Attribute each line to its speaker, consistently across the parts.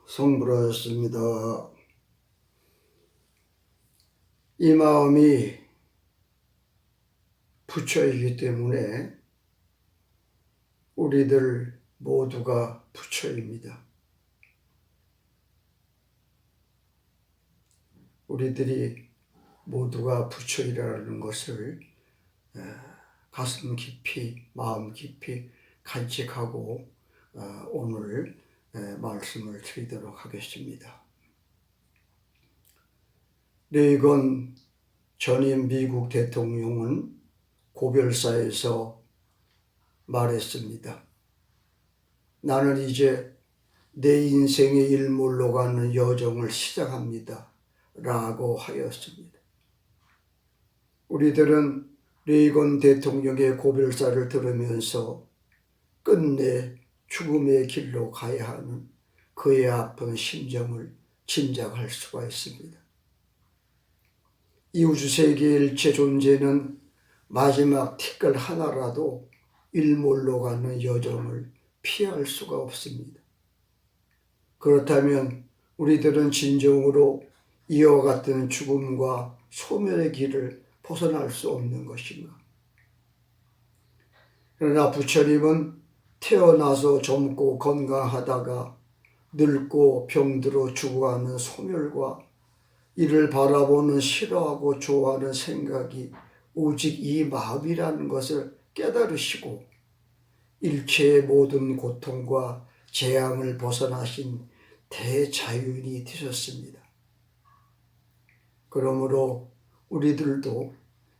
Speaker 1: 성불하였습니다. 이 마음이 부처이기 때문에 우리들 모두가 부처입니다. 우리들이 모두가 부처이라는 것을 가슴 깊이, 마음 깊이 간직하고 오늘 말씀을 드리도록 하겠습니다. 레이건 전임 미국 대통령은 고별사에서 말했습니다. 나는 이제 내 인생의 일몰로 가는 여정을 시작합니다. 라고 하였습니다. 우리들은 레이건 대통령의 고별사를 들으면서 끝내 죽음의 길로 가야 하는 그의 아픈 심정을 짐작할 수가 있습니다. 이 우주세계의 일체 존재는 마지막 티끌 하나라도 일몰로 가는 여정을 피할 수가 없습니다. 그렇다면 우리들은 진정으로 이와 같은 죽음과 소멸의 길을 벗어날 수 없는 것인가? 그러나 부처님은 태어나서 젊고 건강하다가 늙고 병들어 죽어가는 소멸과 이를 바라보는 싫어하고 좋아하는 생각이 오직 이 마음이라는 것을 깨달으시고 일체의 모든 고통과 재앙을 벗어나신 대자유인이 되셨습니다. 그러므로 우리들도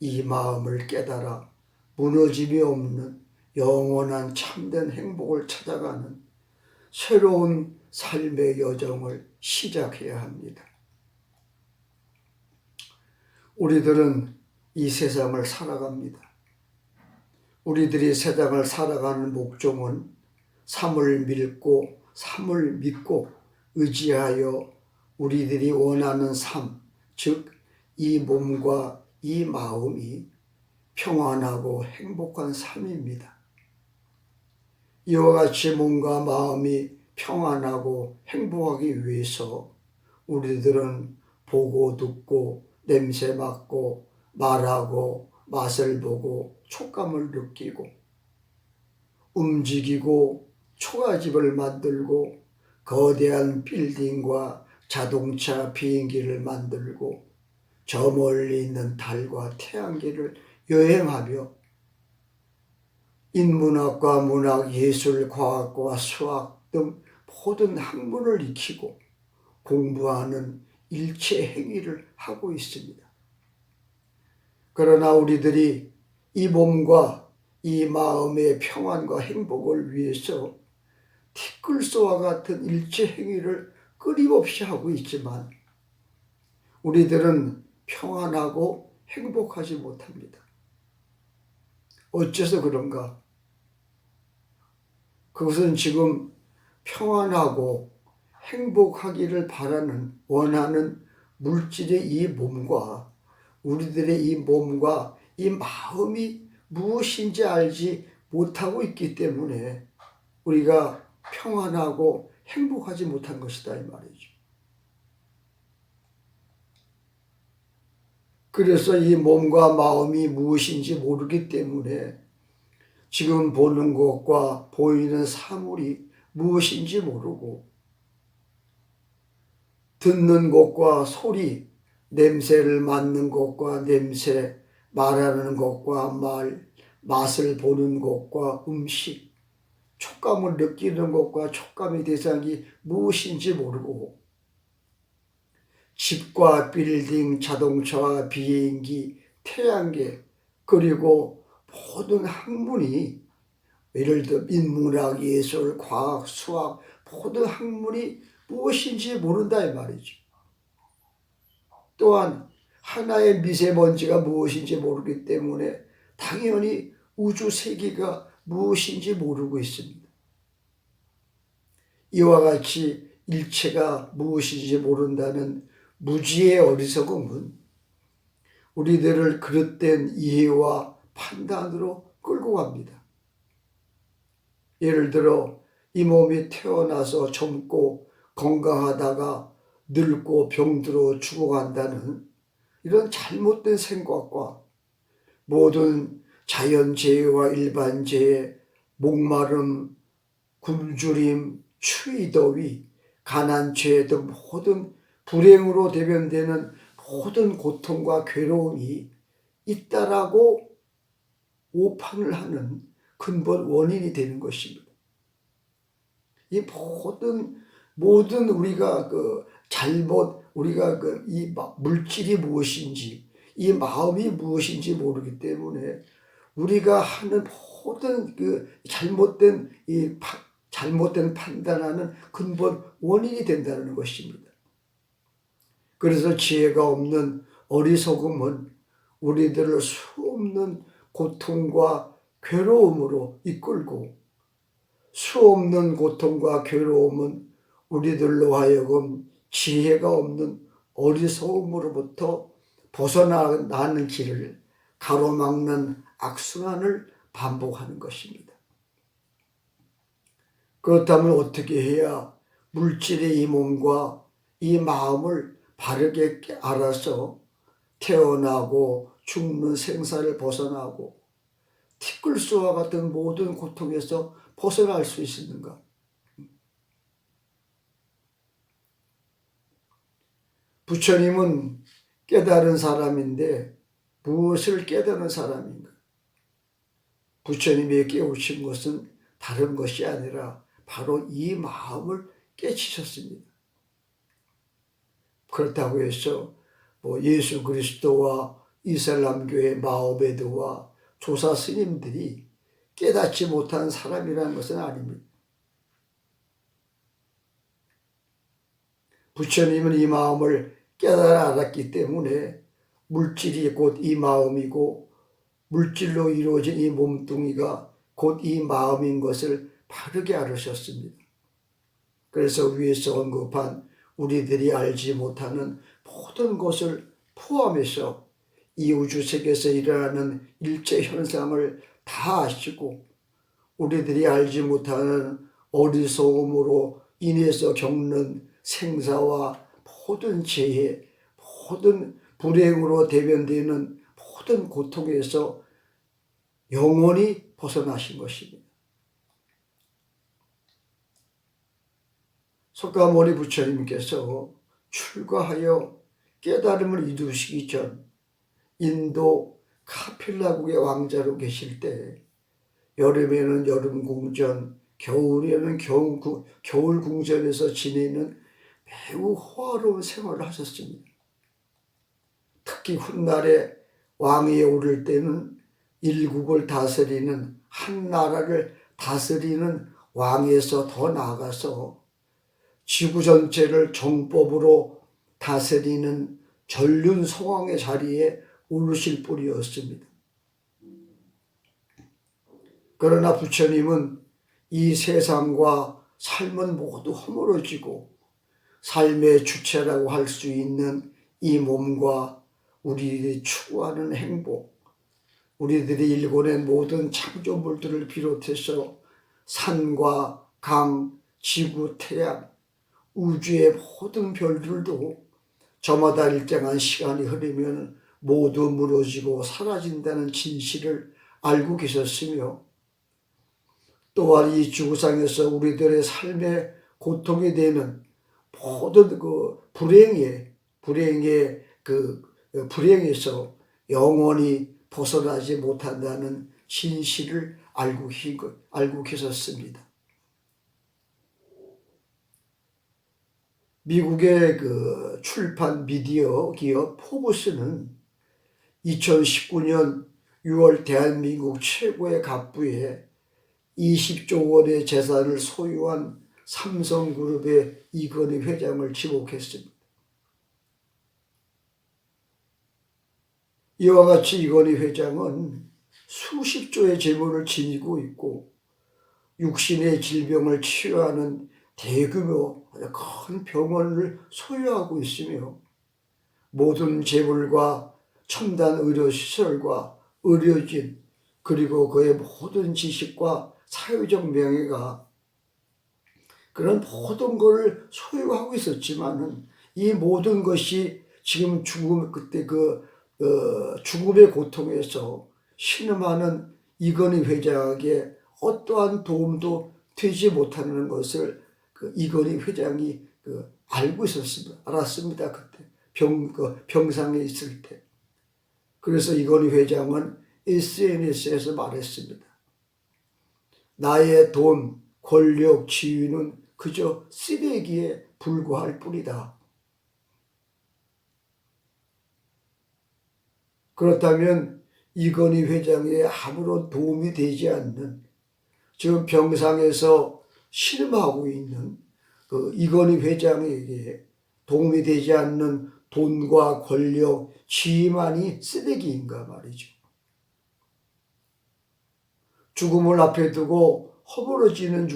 Speaker 1: 이 마음을 깨달아 무너짐이 없는 영원한 참된 행복을 찾아가는 새로운 삶의 여정을 시작해야 합니다. 우리들은 이 세상을 살아갑니다. 우리들이 세상을 살아가는 목적은 삶을 믿고 의지하여 우리들이 원하는 삶, 즉 이 몸과 이 마음이 평안하고 행복한 삶입니다. 이와 같이 몸과 마음이 평안하고 행복하기 위해서 우리들은 보고 듣고 냄새 맡고 말하고 맛을 보고 촉감을 느끼고 움직이고 초가집을 만들고 거대한 빌딩과 자동차 비행기를 만들고 저 멀리 있는 달과 태양계를 여행하며 인문학과 문학, 예술, 과학과 수학 등 모든 학문을 익히고 공부하는 일체 행위를 하고 있습니다. 그러나 우리들이 이 몸과 이 마음의 평안과 행복을 위해서 티끌소와 같은 일체 행위를 끊임없이 하고 있지만 우리들은 평안하고 행복하지 못합니다. 어째서 그런가? 그것은 지금 평안하고 행복하기를 원하는 물질의 이 몸과 우리들의 이 몸과 이 마음이 무엇인지 알지 못하고 있기 때문에 우리가 평안하고 행복하지 못한 것이다 이 말이죠. 그래서 이 몸과 마음이 무엇인지 모르기 때문에 지금 보는 것과 보이는 사물이 무엇인지 모르고 듣는 것과 소리, 냄새를 맡는 것과 냄새, 말하는 것과 말, 맛을 보는 것과 음식, 촉감을 느끼는 것과 촉감의 대상이 무엇인지 모르고 집과 빌딩, 자동차와 비행기, 태양계 그리고 모든 학문이 예를 들어 인문학, 예술, 과학, 수학 모든 학문이 무엇인지 모른다 이 말이죠. 또한 하나의 미세먼지가 무엇인지 모르기 때문에 당연히 우주 세계가 무엇인지 모르고 있습니다. 이와 같이 일체가 무엇인지 모른다는 무지의 어리석음은 우리들을 그릇된 이해와 판단으로 끌고 갑니다. 예를 들어 이 몸이 태어나서 젊고 건강하다가 늙고 병들어 죽어간다는 이런 잘못된 생각과 모든 자연재해와 일반재해, 목마름, 굶주림, 추위, 더위, 가난죄 등 모든 불행으로 대변되는 모든 고통과 괴로움이 있다라고 오판을 하는 근본 원인이 되는 것입니다. 이 모든 우리가 우리가 이 물질이 무엇인지, 이 마음이 무엇인지 모르기 때문에 우리가 하는 모든 잘못된 판단하는 근본 원인이 된다는 것입니다. 그래서 지혜가 없는 어리석음은 우리들을 수없는 고통과 괴로움으로 이끌고, 수없는 고통과 괴로움은 우리들로 하여금 지혜가 없는 어리석음으로부터 벗어나는 길을 가로막는 악순환을 반복하는 것입니다. 그렇다면 어떻게 해야 물질의 이 몸과 이 마음을 바르게 알아서 태어나고 죽는 생사를 벗어나고 티끌수와 같은 모든 고통에서 벗어날 수 있는가? 부처님은 깨달은 사람인데 무엇을 깨달은 사람인가? 부처님이 깨우친 것은 다른 것이 아니라 바로 이 마음을 깨치셨습니다. 그렇다고 해서 예수 그리스도와 이슬람교의 마호메드와 조사 스님들이 깨닫지 못한 사람이라는 것은 아닙니다. 부처님은 이 마음을 깨달아 알았기 때문에 물질이 곧 이 마음이고 물질로 이루어진 이 몸뚱이가 곧 이 마음인 것을 바르게 알으셨습니다. 그래서 위에서 언급한 우리들이 알지 못하는 모든 것을 포함해서 이 우주세계에서 일어나는 일체 현상을 다 아시고 우리들이 알지 못하는 어리석음으로 인해서 겪는 생사와 모든 재해, 모든 불행으로 대변되는 모든 고통에서 영원히 벗어나신 것입니다. 석가모니 부처님께서 출가하여 깨달음을 이루시기 전 인도 카필라국의 왕자로 계실 때 여름에는 여름 궁전, 겨울에는 겨울 궁전에서 지내는 매우 호화로운 생활을 하셨습니다. 특히 훗날에 왕위에 오를 때는 일국을 다스리는, 한 나라를 다스리는 왕에서 더 나아가서 지구 전체를 정법으로 다스리는 전륜 성왕의 자리에 오르실 분이었습니다. 그러나 부처님은 이 세상과 삶은 모두 허물어지고 삶의 주체라고 할 수 있는 이 몸과 우리들이 추구하는 행복, 우리들이 일궈낸 모든 창조물들을 비롯해서 산과 강, 지구, 태양, 우주의 모든 별들도 저마다 일정한 시간이 흐르면 모두 무너지고 사라진다는 진실을 알고 계셨으며, 또한 이 지구상에서 우리들의 삶의 고통이 되는 모든 불행에서 영원히 벗어나지 못한다는 진실을 알고 계셨습니다. 미국의 출판 미디어 기업 포브스는 2019년 6월 대한민국 최고의 갑부에 20조 원의 재산을 소유한 삼성그룹의 이건희 회장을 지목했습니다. 이와 같이 이건희 회장은 수십조의 재물을 지니고 있고 육신의 질병을 치료하는 대규모 큰 병원을 소유하고 있으며 모든 재물과 첨단 의료시설과 의료진 그리고 그의 모든 지식과 사회적 명예가 그런 모든 것을 소유하고 있었지만은 이 모든 것이 지금 그때 죽음의 고통에서 신음하는 이건희 회장에게 어떠한 도움도 되지 못하는 것을 이건희 회장이 알고 있었습니다. 알았습니다. 그때 병상에 있을 때. 그래서 이건희 회장은 SNS에서 말했습니다. 나의 돈, 권력, 지위는 그저 쓰레기에 불과할 뿐이다. 그렇다면 이건희 회장에 아무런 도움이 되지 않는, 지금 병상에서 신음하고 있는 이건희 회장에게 도움이 되지 않는 돈과 권력, 지위만이 쓰레기인가 말이죠. 죽음을 앞에 두고 허물어지는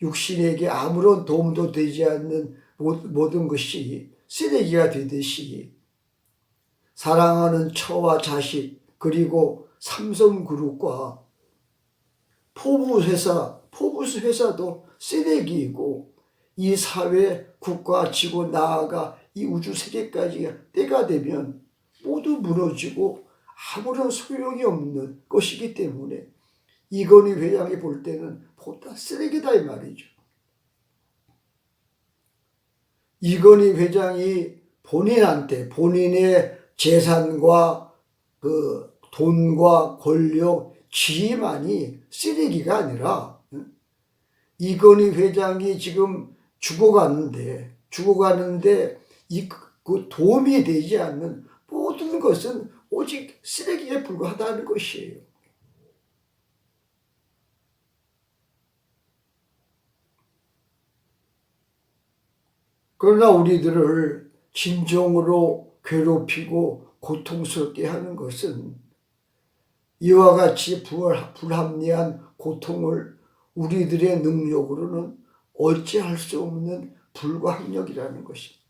Speaker 1: 육신에게 아무런 도움도 되지 않는 모든 것이 쓰레기가 되듯이 사랑하는 처와 자식, 그리고 삼성그룹과 포브스 회사도 쓰레기이고, 이 사회, 국가, 지구, 나아가 이 우주 세계까지 때가 되면 모두 무너지고 아무런 소용이 없는 것이기 때문에 이건희 회장이 볼 때는 보다 쓰레기다 이 말이죠. 이건희 회장이 본인의 재산과 돈과 권력, 지위만이 쓰레기가 아니라 이건희 회장이 지금 죽어가는데 도움이 되지 않는 모든 것은 오직 쓰레기에 불과하다는 것이에요. 그러나 우리들을 진정으로 괴롭히고 고통스럽게 하는 것은 이와 같이 불합리한 고통을 우리들의 능력으로는 어찌할 수 없는 불가항력이라는 것입니다.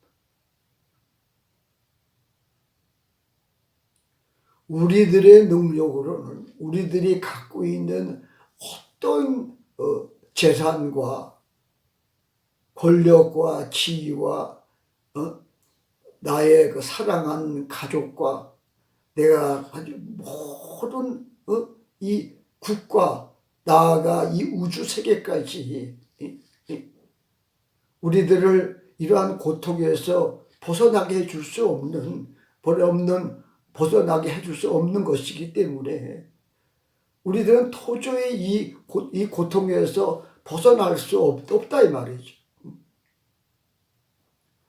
Speaker 1: 우리들의 능력으로는 우리들이 갖고 있는 어떤 재산과 권력과 지위와 나의 사랑하는 가족과 내가 아주 모든 이 국가, 나아가 이 우주 세계까지 우리들을 이러한 고통에서 벗어나게 해줄 수 없는 것이기 때문에 우리들은 도저히 이 고통에서 벗어날 수 없다 이 말이죠.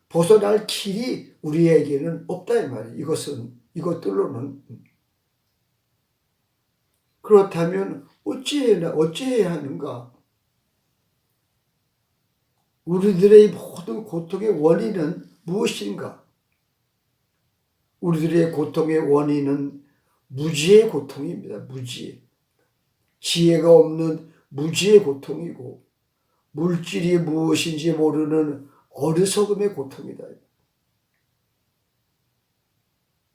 Speaker 1: 벗어날 길이 우리에게는 없다 이 말이에요. 이것들로는. 그렇다면 어찌해야 하는가? 우리들의 모든 고통의 원인은 무엇인가? 우리들의 고통의 원인은 무지의 고통입니다. 무지. 지혜가 없는 무지의 고통이고, 물질이 무엇인지 모르는 어리석음의 고통이다.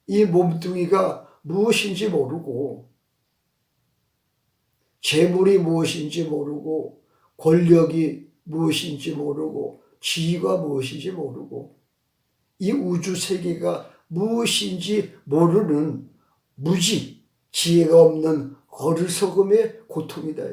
Speaker 1: 이 몸뚱이가 무엇인지 모르고, 재물이 무엇인지 모르고, 권력이 무엇인지 모르고, 지위가 무엇인지 모르고, 이 우주 세계가 무엇인지 모르는 무지, 지혜가 없는 어리석음의 고통이다.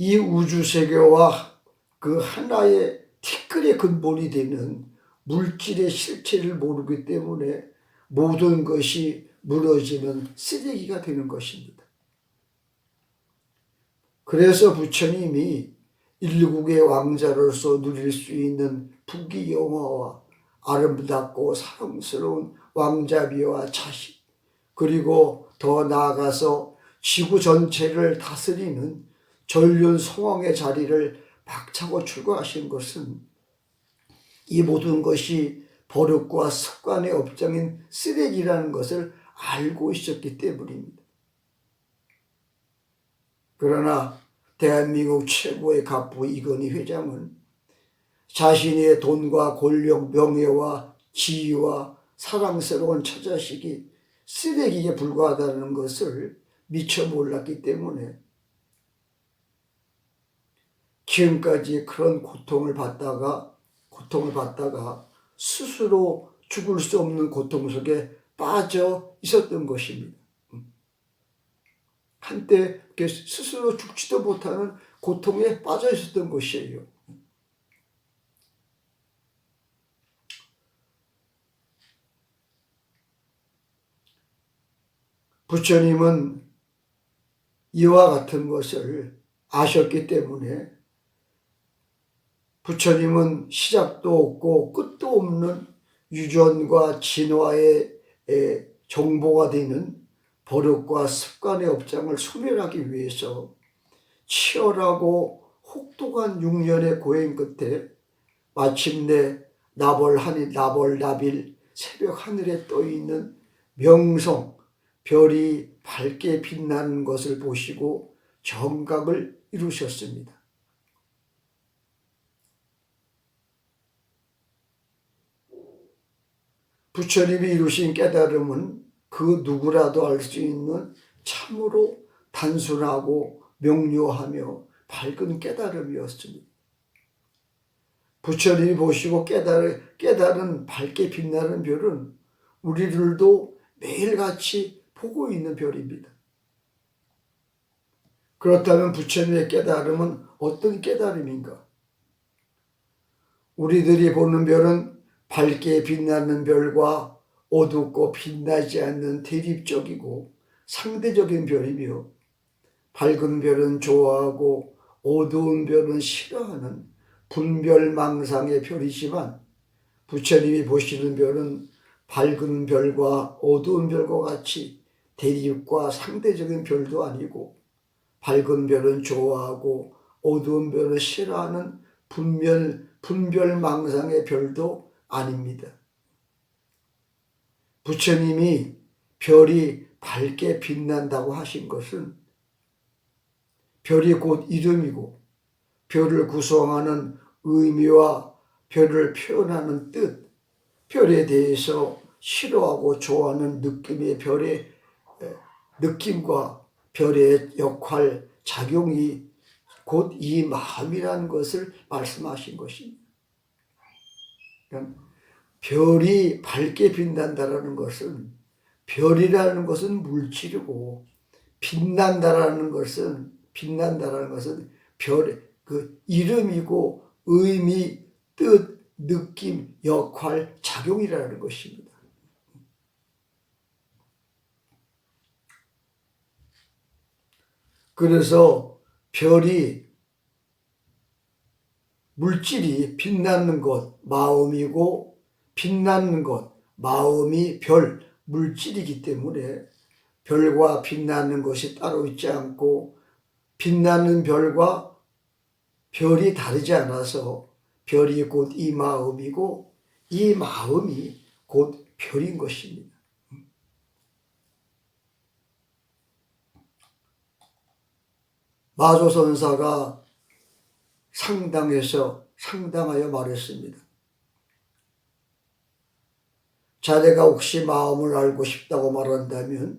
Speaker 1: 이 우주 세계와 그 하나의 티끌의 근본이 되는 물질의 실체를 모르기 때문에 모든 것이 무너지는 쓰레기가 되는 것입니다. 그래서 부처님이 일국의 왕자로서 누릴 수 있는 부귀영화와 아름답고 사랑스러운 왕자비와 자식, 그리고 더 나아가서 지구 전체를 다스리는 전륜 성왕의 자리를 박차고 출가하신 것은 이 모든 것이 버릇과 습관의 업장인 쓰레기라는 것을 알고 있었기 때문입니다. 그러나 대한민국 최고의 갑부 이건희 회장은 자신의 돈과 권력, 명예와 지위와 사랑스러운 처자식이 쓰레기에 불과하다는 것을 미처 몰랐기 때문에 지금까지 그런 고통을 받다가 스스로 죽을 수 없는 고통 속에 빠져 있었던 것입니다. 한때 스스로 죽지도 못하는 고통에 빠져 있었던 것이에요. 부처님은 이와 같은 것을 아셨기 때문에 부처님은 시작도 없고 끝도 없는 유전과 진화의 정보가 되는 버릇과 습관의 업장을 소멸하기 위해서 치열하고 혹독한 6년의 고행 끝에 마침내 나벌나빌 새벽 하늘에 떠있는 명성 별이 밝게 빛나는 것을 보시고 정각을 이루셨습니다. 부처님이 이루신 깨달음은 그 누구라도 알 수 있는 참으로 단순하고 명료하며 밝은 깨달음이었습니다. 부처님이 보시고 깨달은 밝게 빛나는 별은 우리들도 매일같이 보고 있는 별입니다. 그렇다면 부처님의 깨달음은 어떤 깨달음인가? 우리들이 보는 별은 밝게 빛나는 별과 어둡고 빛나지 않는 대립적이고 상대적인 별이며 밝은 별은 좋아하고 어두운 별은 싫어하는 분별망상의 별이지만 부처님이 보시는 별은 밝은 별과 어두운 별과 같이 대립과 상대적인 별도 아니고 밝은 별은 좋아하고 어두운 별은 싫어하는 분별망상의 별도 아닙니다. 부처님이 별이 밝게 빛난다고 하신 것은 별이 곧 이름이고 별을 구성하는 의미와 별을 표현하는 뜻, 별에 대해서 싫어하고 좋아하는 느낌의 별의 느낌과 별의 역할, 작용이 곧 이 마음이라는 것을 말씀하신 것입니다. 별이 밝게 빛난다라는 것은 별이라는 것은 물질이고 빛난다라는 것은 별의 그 이름이고 의미, 뜻, 느낌, 역할, 작용이라는 것입니다. 그래서 별이 물질이 빛나는 것, 마음이고 빛나는 것, 마음이 별, 물질이기 때문에 별과 빛나는 것이 따로 있지 않고 빛나는 별과 별이 다르지 않아서 별이 곧 이 마음이고 이 마음이 곧 별인 것입니다. 마조선사가 상당하여 말했습니다. 자네가 혹시 마음을 알고 싶다고 말한다면